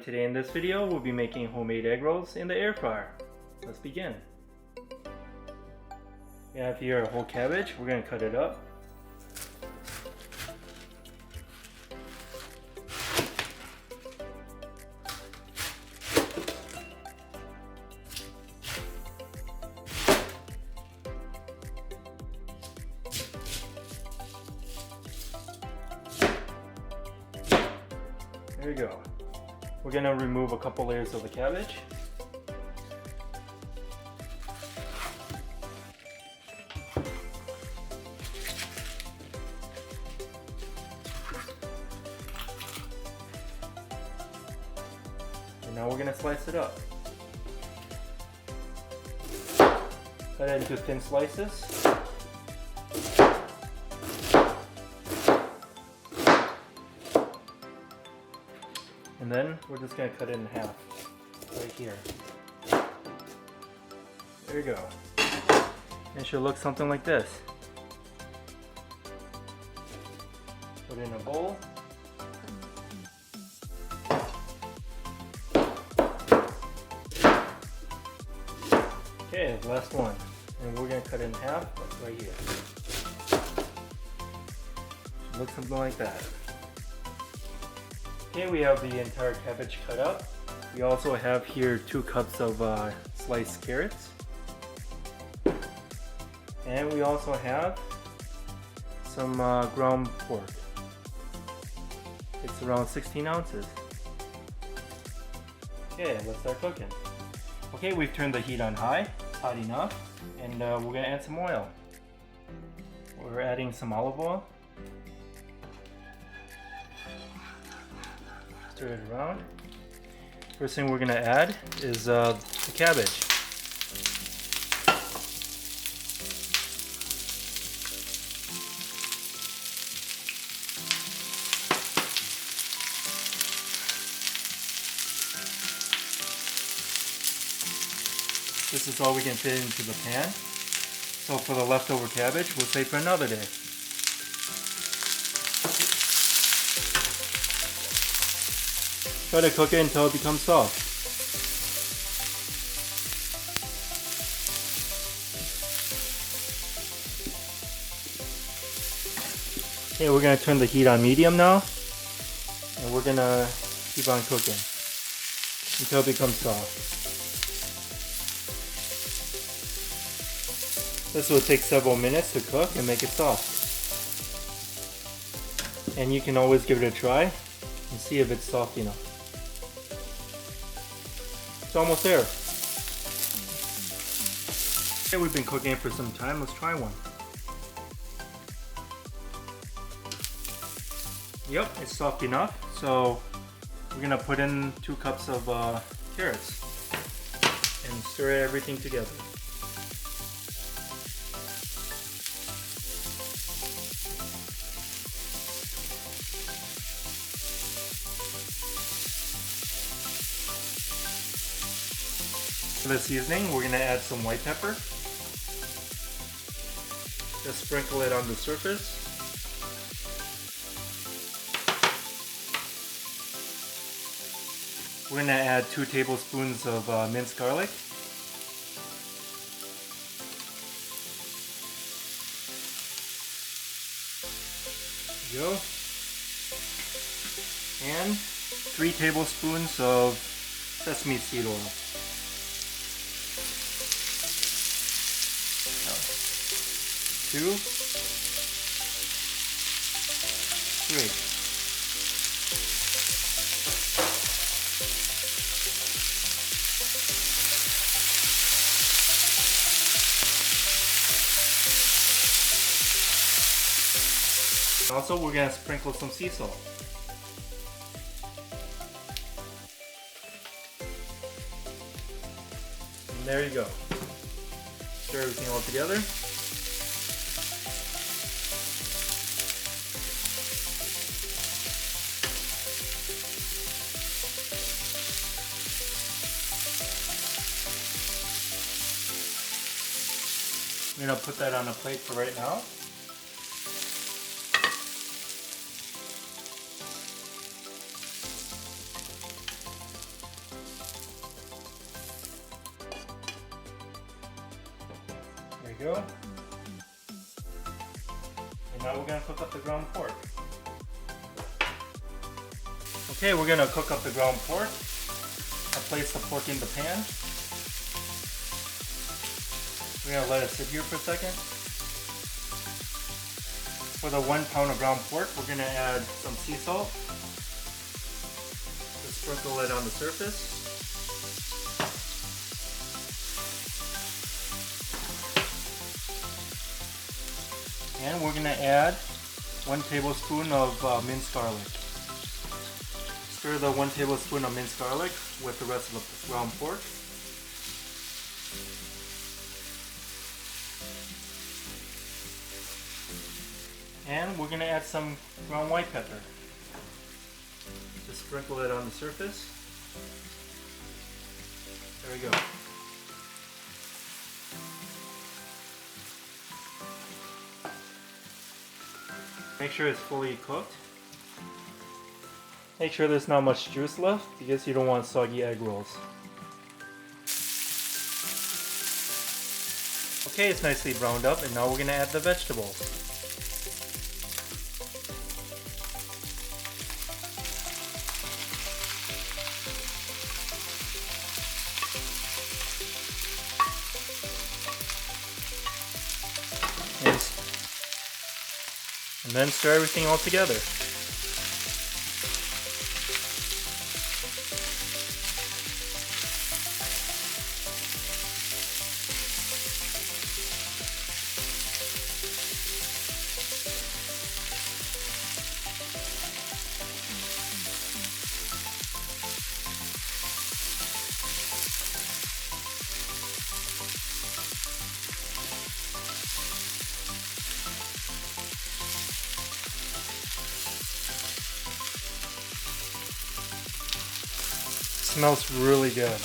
today in this video we'll be making homemade egg rolls in the air fryer. Let's begin. We have here a whole cabbage. We're going to cut it up. There you go. We're going to remove a couple layers of the cabbage. And now we're going to slice it up. Cut it into thin slices. And then we're just going to cut it in half, right here. There you go. It should look something like this. Put it in a bowl. Okay, last one. And we're going to cut it in half, right here. Should look something like that. Okay, we have the entire cabbage cut up. We also have here 2 cups of sliced carrots. And we also have some ground pork. It's around 16 ounces. Okay, let's start cooking. Okay, we've turned the heat on high. It's hot enough. And we're going to add some oil. We're adding some olive oil. Stir it around. First thing we're going to add is the cabbage. This is all we can fit into the pan. So for the leftover cabbage, we'll save for another day. Try to cook it until it becomes soft. Okay, we're going to turn the heat on medium now. And we're going to keep on cooking until it becomes soft. This will take several minutes to cook and make it soft. And you can always give it a try and see if it's soft enough. It's almost there. Okay, we've been cooking it for some time. Let's try one. Yep, it's soft enough. So we're gonna put in 2 cups of carrots and stir everything together. For the seasoning, we're going to add some white pepper. Just sprinkle it on the surface. We're going to add 2 tablespoons of minced garlic. There you go. And 3 tablespoons of sesame seed oil. 2, 3. Also, we're going to sprinkle some sea salt. And there you go. Stir everything all together. I'm going to put that on a plate for right now. go. And now we're gonna cook up the ground pork. Okay, we're gonna cook up the ground pork. I placed the pork in the pan. We're gonna let it sit here for a second. For the 1 pound of ground pork, we're gonna add some sea salt. Just sprinkle it on the surface. And we're gonna add 1 tablespoon of minced garlic. Stir the 1 tablespoon of minced garlic with the rest of the ground pork. And we're gonna add some ground white pepper. Just sprinkle it on the surface. There we go. Make sure it's fully cooked. Make sure there's not much juice left because you don't want soggy egg rolls. Okay, it's nicely browned up, and now we're gonna add the vegetables. And then stir everything all together. Smells really good.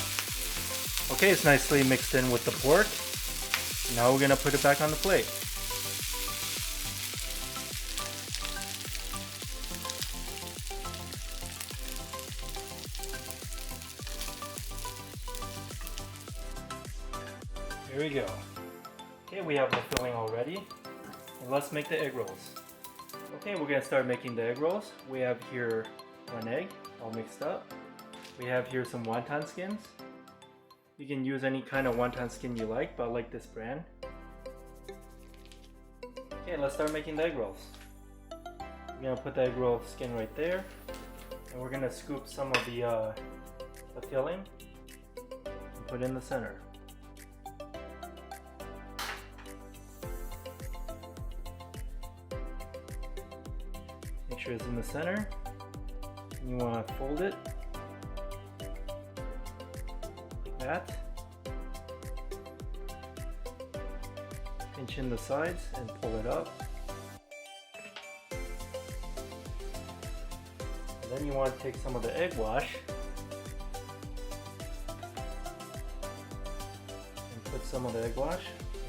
Okay, it's nicely mixed in with the pork. Now we're gonna put it back on the plate. Here we go. Okay, we have the filling already. And let's make the egg rolls. Okay, we're gonna start making the egg rolls. We have here 1 egg, all mixed up. We have here some wonton skins. You can use any kind of wonton skin you like, but I like this brand. Okay, let's start making the egg rolls. We're gonna put the egg roll skin right there, and we're gonna scoop some of the filling and put it in the center. Make sure it's in the center. And you want to fold it. That. Pinch in the sides and pull it up. And then you want to take some of the egg wash and put some of the egg wash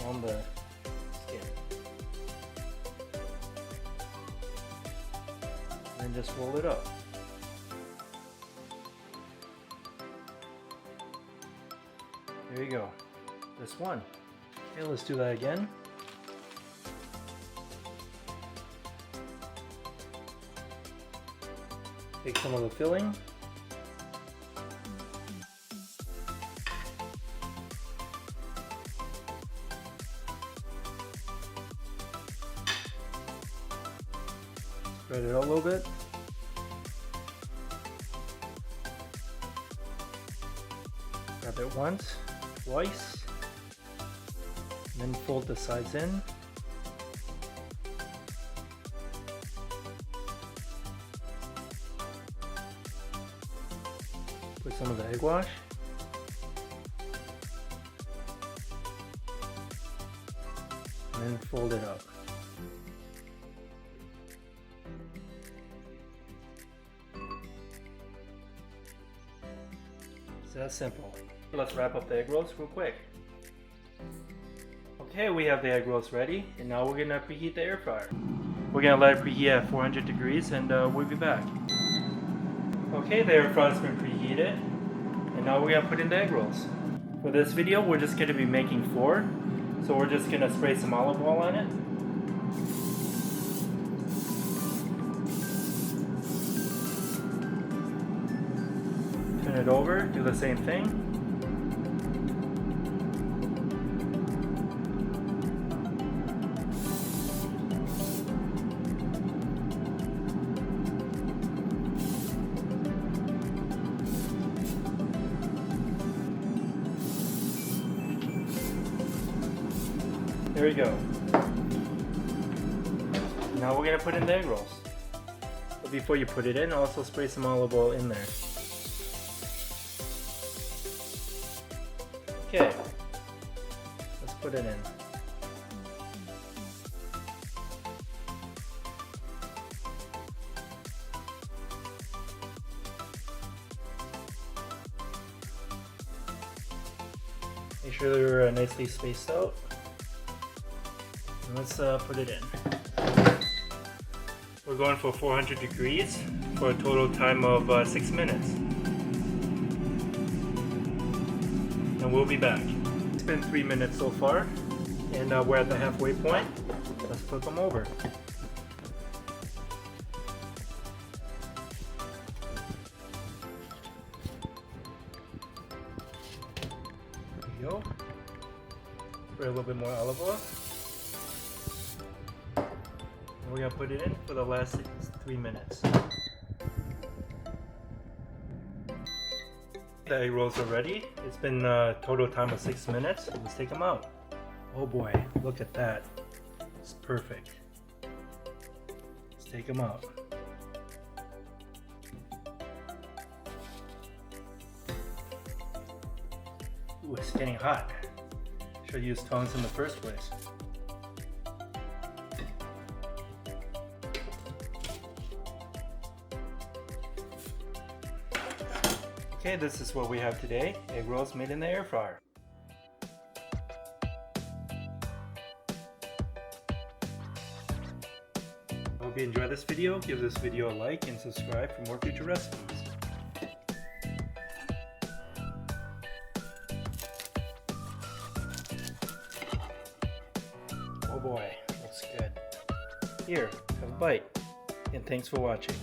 on the skin. And then just roll it up. There you go. This one. Okay, let's do that again. Take some of the filling. Spread it out a little bit. Grab it once. Twice, and then fold the sides in. Put some of the egg wash. And then fold it up. It's that simple. Let's wrap up the egg rolls real quick. Okay, we have the egg rolls ready, and now we're gonna preheat the air fryer. We're gonna let it preheat at 400 degrees, and we'll be back. Okay, the air fryer's been preheated, and now we're gonna put in the egg rolls. For this video, we're just gonna be making 4. So we're just gonna spray some olive oil on it. Turn it over, do the same thing. There we go. Now we're gonna put in the egg rolls. But before you put it in, also spray some olive oil in there. Okay, let's put it in. Make sure they're nicely spaced out. Let's put it in. We're going for 400 degrees for a total time of 6 minutes. And we'll be back. It's been 3 minutes so far, and we're at the halfway point. Let's flip them over. There you go. Spray a little bit more olive oil. And we're gonna put it in for the last 3 minutes. The egg rolls are ready. It's been a total time of 6 minutes. Let's take them out. Oh boy, look at that. It's perfect. Let's take them out. Ooh, it's getting hot. Should have used tongs in the first place. Okay, this is what we have today. Egg rolls made in the air fryer. I hope you enjoyed this video. Give this video a like and subscribe for more future recipes. Oh boy, looks good. Here, have a bite. And thanks for watching.